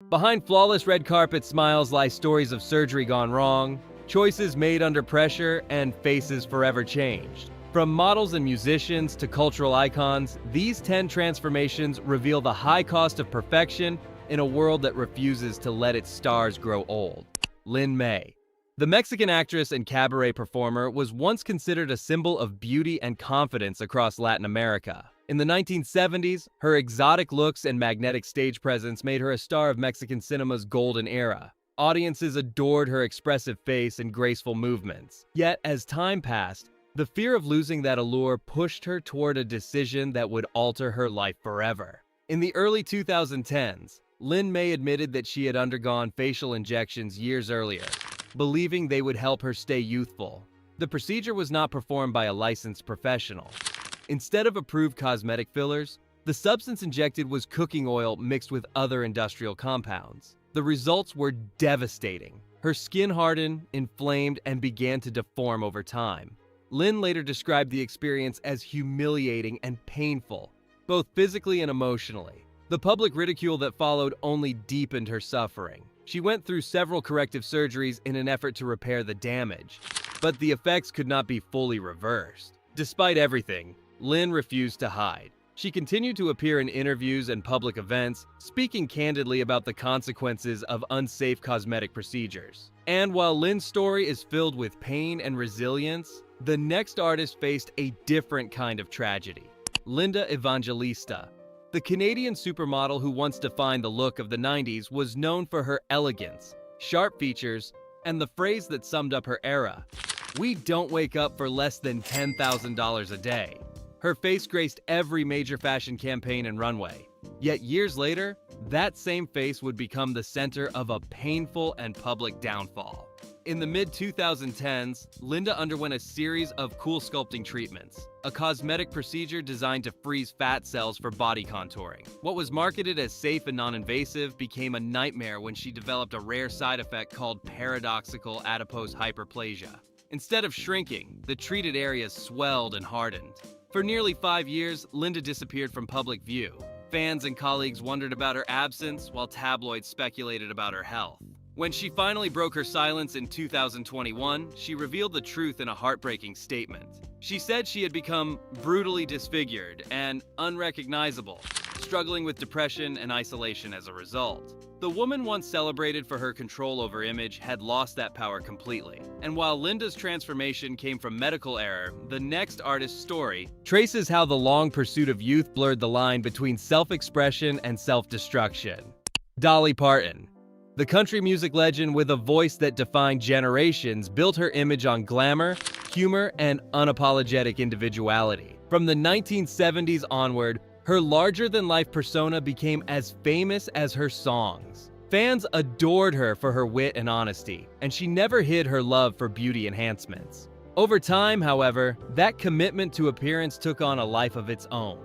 Behind flawless red carpet smiles lie stories of surgery gone wrong, choices made under pressure, and faces forever changed. From models and musicians to cultural icons, these 10 transformations reveal the high cost of perfection in a world that refuses to let its stars grow old. Lin May. The Mexican actress and cabaret performer was once considered a symbol of beauty and confidence across Latin America. In the 1970s, her exotic looks and magnetic stage presence made her a star of Mexican cinema's golden era. Audiences adored her expressive face and graceful movements. Yet, as time passed, the fear of losing that allure pushed her toward a decision that would alter her life forever. In the early 2010s, Lin May admitted that she had undergone facial injections years earlier, believing they would help her stay youthful. The procedure was not performed by a licensed professional. Instead of approved cosmetic fillers, the substance injected was cooking oil mixed with other industrial compounds. The results were devastating. Her skin hardened, inflamed, and began to deform over time. Lin later described the experience as humiliating and painful, both physically and emotionally. The public ridicule that followed only deepened her suffering. She went through several corrective surgeries in an effort to repair the damage, but the effects could not be fully reversed. Despite everything, Lin refused to hide. She continued to appear in interviews and public events, speaking candidly about the consequences of unsafe cosmetic procedures. And while Lin's story is filled with pain and resilience, the next artist faced a different kind of tragedy. Linda Evangelista. The Canadian supermodel who once defined the look of the 90s was known for her elegance, sharp features, and the phrase that summed up her era: "We don't wake up for less than $10,000 a day." Her face graced every major fashion campaign and runway. Yet years later, that same face would become the center of a painful and public downfall. In the mid-2010s, Linda underwent a series of cool sculpting treatments, a cosmetic procedure designed to freeze fat cells for body contouring. What was marketed as safe and non-invasive became a nightmare when she developed a rare side effect called paradoxical adipose hyperplasia. Instead of shrinking, the treated areas swelled and hardened. For nearly 5 years, Linda disappeared from public view. Fans and colleagues wondered about her absence, while tabloids speculated about her health. When she finally broke her silence in 2021, she revealed the truth in a heartbreaking statement. She said she had become brutally disfigured and unrecognizable, struggling with depression and isolation as a result. The woman once celebrated for her control over image had lost that power completely. And while Linda's transformation came from medical error, the next artist's story traces how the long pursuit of youth blurred the line between self-expression and self-destruction. Dolly Parton. The country music legend with a voice that defined generations built her image on glamour, humor, and unapologetic individuality. From the 1970s onward, her larger-than-life persona became as famous as her songs. Fans adored her for her wit and honesty, and she never hid her love for beauty enhancements. Over time, however, that commitment to appearance took on a life of its own.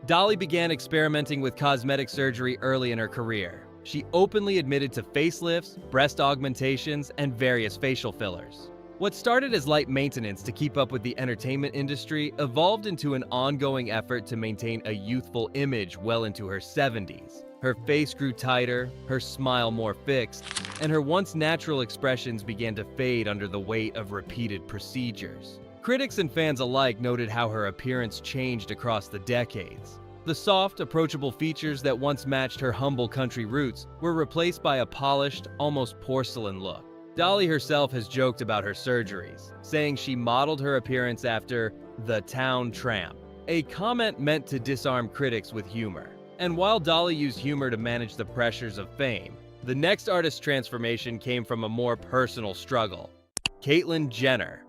Dolly began experimenting with cosmetic surgery early in her career. She openly admitted to facelifts, breast augmentations, and various facial fillers. What started as light maintenance to keep up with the entertainment industry evolved into an ongoing effort to maintain a youthful image well into her 70s. Her face grew tighter, her smile more fixed, and her once natural expressions began to fade under the weight of repeated procedures. Critics and fans alike noted how her appearance changed across the decades. The soft, approachable features that once matched her humble country roots were replaced by a polished, almost porcelain look. Dolly herself has joked about her surgeries, saying she modeled her appearance after the town tramp, a comment meant to disarm critics with humor. And while Dolly used humor to manage the pressures of fame, the next artist's transformation came from a more personal struggle. Caitlyn Jenner.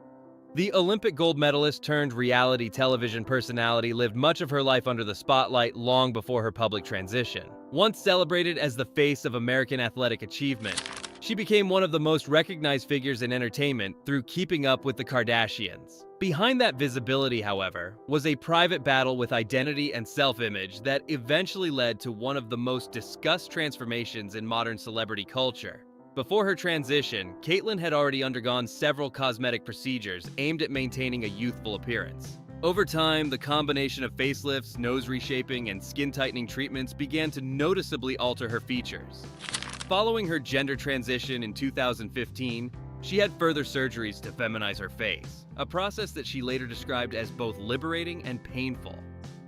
The Olympic gold medalist turned reality television personality lived much of her life under the spotlight long before her public transition. Once celebrated as the face of American athletic achievement, she became one of the most recognized figures in entertainment through Keeping Up with the Kardashians. Behind that visibility, however, was a private battle with identity and self-image that eventually led to one of the most discussed transformations in modern celebrity culture. Before her transition, Caitlyn had already undergone several cosmetic procedures aimed at maintaining a youthful appearance. Over time, the combination of facelifts, nose reshaping, and skin-tightening treatments began to noticeably alter her features. Following her gender transition in 2015, she had further surgeries to feminize her face, a process that she later described as both liberating and painful.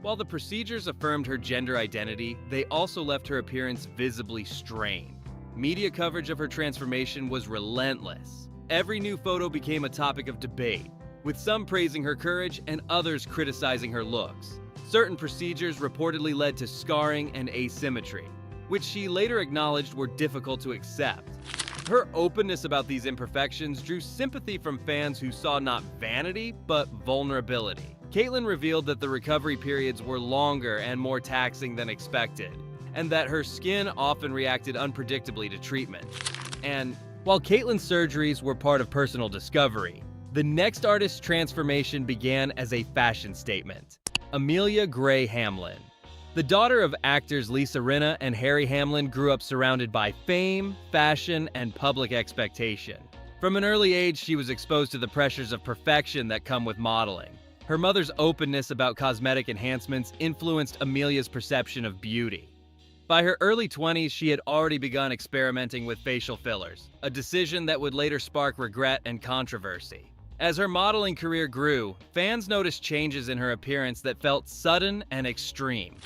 While the procedures affirmed her gender identity, they also left her appearance visibly strained. Media coverage of her transformation was relentless. Every new photo became a topic of debate, with some praising her courage and others criticizing her looks. Certain procedures reportedly led to scarring and asymmetry, which she later acknowledged were difficult to accept. Her openness about these imperfections drew sympathy from fans who saw not vanity, but vulnerability. Caitlyn revealed that the recovery periods were longer and more taxing than expected, and that her skin often reacted unpredictably to treatment. And while Caitlyn's surgeries were part of personal discovery, the next artist's transformation began as a fashion statement. Amelia Gray Hamlin. The daughter of actors Lisa Rinna and Harry Hamlin grew up surrounded by fame, fashion, and public expectation. From an early age, she was exposed to the pressures of perfection that come with modeling. Her mother's openness about cosmetic enhancements influenced Amelia's perception of beauty. By her early 20s, she had already begun experimenting with facial fillers, a decision that would later spark regret and controversy. As her modeling career grew, fans noticed changes in her appearance that felt sudden and extreme.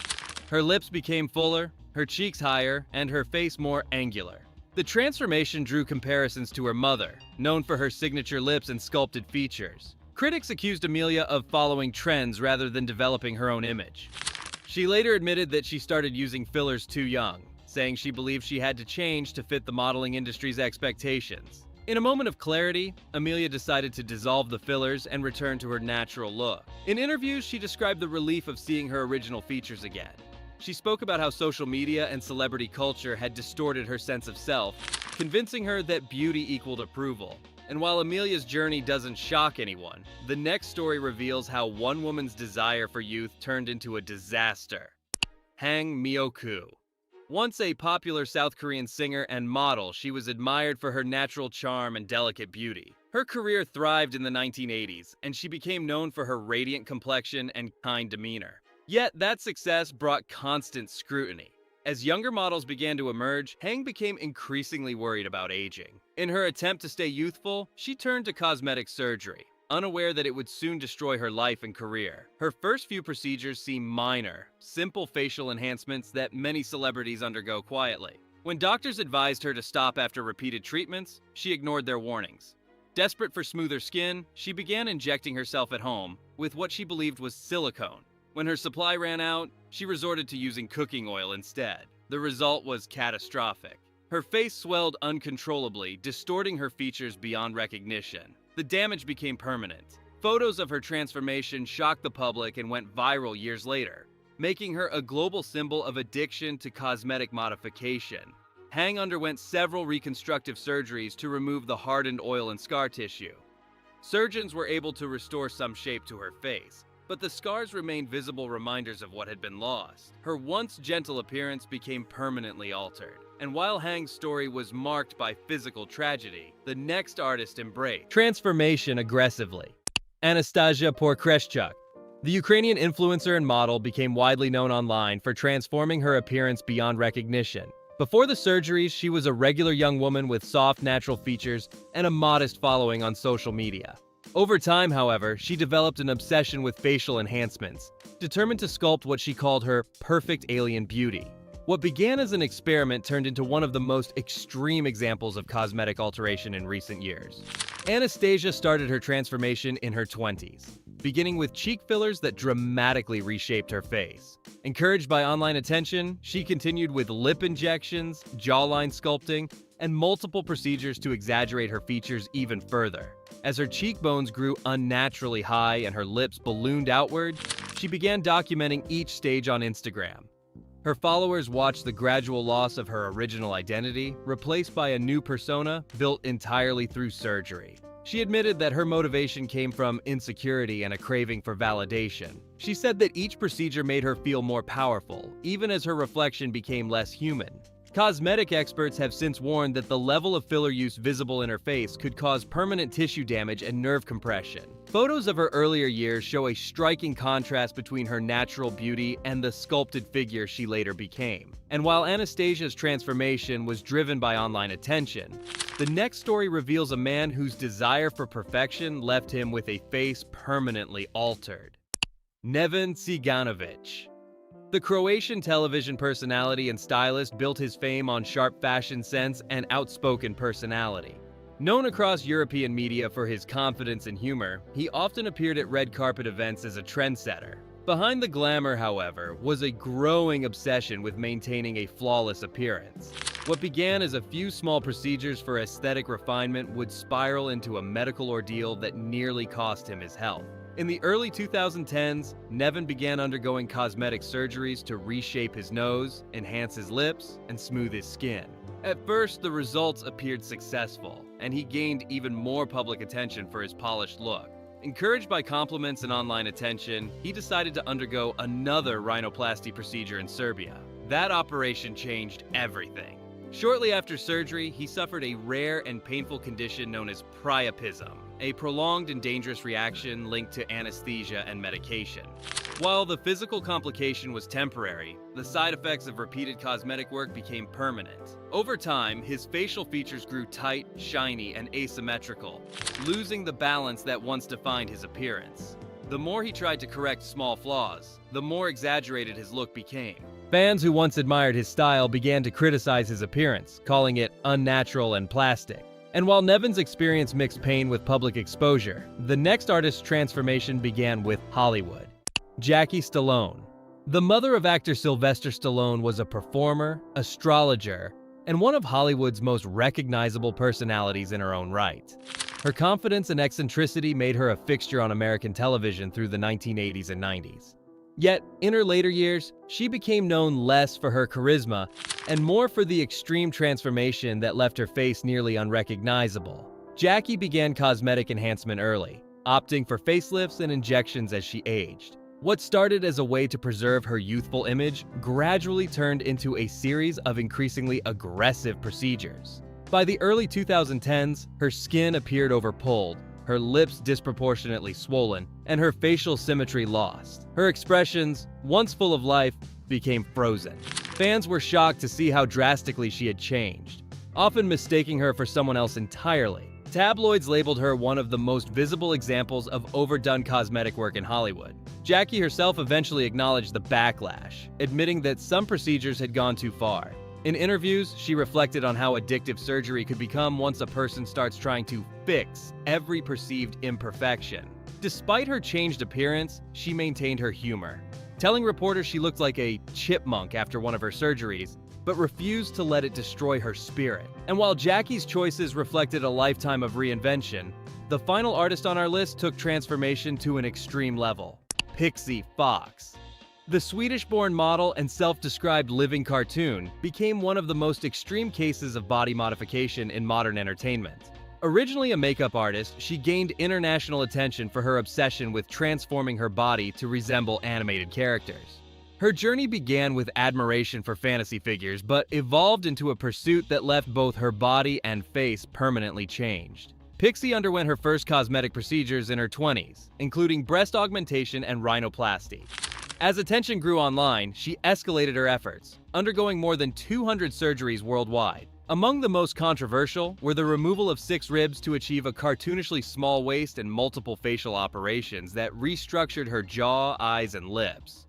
Her lips became fuller, her cheeks higher, and her face more angular. The transformation drew comparisons to her mother, known for her signature lips and sculpted features. Critics accused Amelia of following trends rather than developing her own image. She later admitted that she started using fillers too young, saying she believed she had to change to fit the modeling industry's expectations. In a moment of clarity, Amelia decided to dissolve the fillers and return to her natural look. In interviews, she described the relief of seeing her original features again. She spoke about how social media and celebrity culture had distorted her sense of self, convincing her that beauty equaled approval. And while Amelia's journey doesn't shock anyone, the next story reveals how one woman's desire for youth turned into a disaster. Hang Myo-koo. Once a popular South Korean singer and model, she was admired for her natural charm and delicate beauty. Her career thrived in the 1980s, and she became known for her radiant complexion and kind demeanor. Yet that success brought constant scrutiny. As younger models began to emerge, Hang became increasingly worried about aging. In her attempt to stay youthful, she turned to cosmetic surgery, unaware that it would soon destroy her life and career. Her first few procedures seemed minor, simple facial enhancements that many celebrities undergo quietly. When doctors advised her to stop after repeated treatments, she ignored their warnings. Desperate for smoother skin, she began injecting herself at home with what she believed was silicone. When her supply ran out, she resorted to using cooking oil instead. The result was catastrophic. Her face swelled uncontrollably, distorting her features beyond recognition. The damage became permanent. Photos of her transformation shocked the public and went viral years later, making her a global symbol of addiction to cosmetic modification. Hang underwent several reconstructive surgeries to remove the hardened oil and scar tissue. Surgeons were able to restore some shape to her face, but the scars remained visible reminders of what had been lost. Her once gentle appearance became permanently altered. And while Hang's story was marked by physical tragedy, the next artist embraced transformation aggressively. Anastasia Porkreshchuk. The Ukrainian influencer and model became widely known online for transforming her appearance beyond recognition. Before the surgeries, she was a regular young woman with soft, natural features and a modest following on social media. Over time, however, she developed an obsession with facial enhancements, determined to sculpt what she called her perfect alien beauty. What began as an experiment turned into one of the most extreme examples of cosmetic alteration in recent years. Anastasia started her transformation in her 20s, beginning with cheek fillers that dramatically reshaped her face. Encouraged by online attention, she continued with lip injections, jawline sculpting, and multiple procedures to exaggerate her features even further. As her cheekbones grew unnaturally high and her lips ballooned outward, she began documenting each stage on Instagram. Her followers watched the gradual loss of her original identity, replaced by a new persona built entirely through surgery. She admitted that her motivation came from insecurity and a craving for validation. She said that each procedure made her feel more powerful, even as her reflection became less human. Cosmetic experts have since warned that the level of filler use visible in her face could cause permanent tissue damage and nerve compression. Photos of her earlier years show a striking contrast between her natural beauty and the sculpted figure she later became. And while Anastasia's transformation was driven by online attention, the next story reveals a man whose desire for perfection left him with a face permanently altered. Neven Ciganovic. The Croatian television personality and stylist built his fame on sharp fashion sense and outspoken personality. Known across European media for his confidence and humor, he often appeared at red carpet events as a trendsetter. Behind the glamour, however, was a growing obsession with maintaining a flawless appearance. What began as a few small procedures for aesthetic refinement would spiral into a medical ordeal that nearly cost him his health. In the early 2010s, Neven began undergoing cosmetic surgeries to reshape his nose, enhance his lips, and smooth his skin. At first, the results appeared successful, and he gained even more public attention for his polished look. Encouraged by compliments and online attention, he decided to undergo another rhinoplasty procedure in Serbia. That operation changed everything. Shortly after surgery, he suffered a rare and painful condition known as priapism, a prolonged and dangerous reaction linked to anesthesia and medication. While the physical complication was temporary, the side effects of repeated cosmetic work became permanent. Over time, his facial features grew tight, shiny, and asymmetrical, losing the balance that once defined his appearance. The more he tried to correct small flaws, the more exaggerated his look became. Fans who once admired his style began to criticize his appearance, calling it unnatural and plastic. And while Neven's experienced mixed pain with public exposure, the next artist's transformation began with Hollywood. Jackie Stallone. The mother of actor Sylvester Stallone was a performer, astrologer, and one of Hollywood's most recognizable personalities in her own right. Her confidence and eccentricity made her a fixture on American television through the 1980s and 90s. Yet, in her later years, she became known less for her charisma and more for the extreme transformation that left her face nearly unrecognizable. Jackie began cosmetic enhancement early, opting for facelifts and injections as she aged. What started as a way to preserve her youthful image gradually turned into a series of increasingly aggressive procedures. By the early 2010s, her skin appeared overpulled, her lips disproportionately swollen, and her facial symmetry lost. Her expressions, once full of life, became frozen. Fans were shocked to see how drastically she had changed, often mistaking her for someone else entirely. Tabloids labeled her one of the most visible examples of overdone cosmetic work in Hollywood. Jackie herself eventually acknowledged the backlash, admitting that some procedures had gone too far. In interviews, she reflected on how addictive surgery could become once a person starts trying to fix every perceived imperfection. Despite her changed appearance, she maintained her humor, telling reporters she looked like a chipmunk after one of her surgeries, but refused to let it destroy her spirit. And while Jackie's choices reflected a lifetime of reinvention, the final artist on our list took transformation to an extreme level: Pixie Fox. The Swedish-born model and self-described living cartoon became one of the most extreme cases of body modification in modern entertainment. Originally a makeup artist, she gained international attention for her obsession with transforming her body to resemble animated characters. Her journey began with admiration for fantasy figures, but evolved into a pursuit that left both her body and face permanently changed. Pixie underwent her first cosmetic procedures in her 20s, including breast augmentation and rhinoplasty. As attention grew online, she escalated her efforts, undergoing more than 200 surgeries worldwide. Among the most controversial were the removal of 6 ribs to achieve a cartoonishly small waist and multiple facial operations that restructured her jaw, eyes, and lips.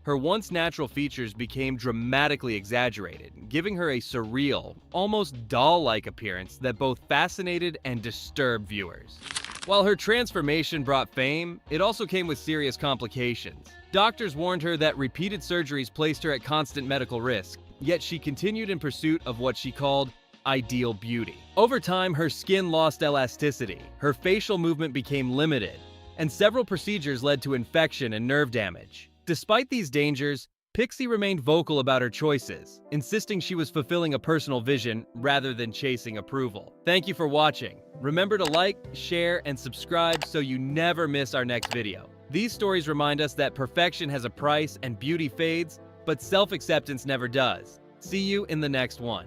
Her once natural features became dramatically exaggerated, giving her a surreal, almost doll-like appearance that both fascinated and disturbed viewers. While her transformation brought fame, it also came with serious complications. Doctors warned her that repeated surgeries placed her at constant medical risk, yet she continued in pursuit of what she called ideal beauty. Over time, her skin lost elasticity, her facial movement became limited, and several procedures led to infection and nerve damage. Despite these dangers, Pixie remained vocal about her choices, insisting she was fulfilling a personal vision rather than chasing approval. Thank you for watching. Remember to like, share, and subscribe so you never miss our next video. These stories remind us that perfection has a price and beauty fades, but self-acceptance never does. See you in the next one.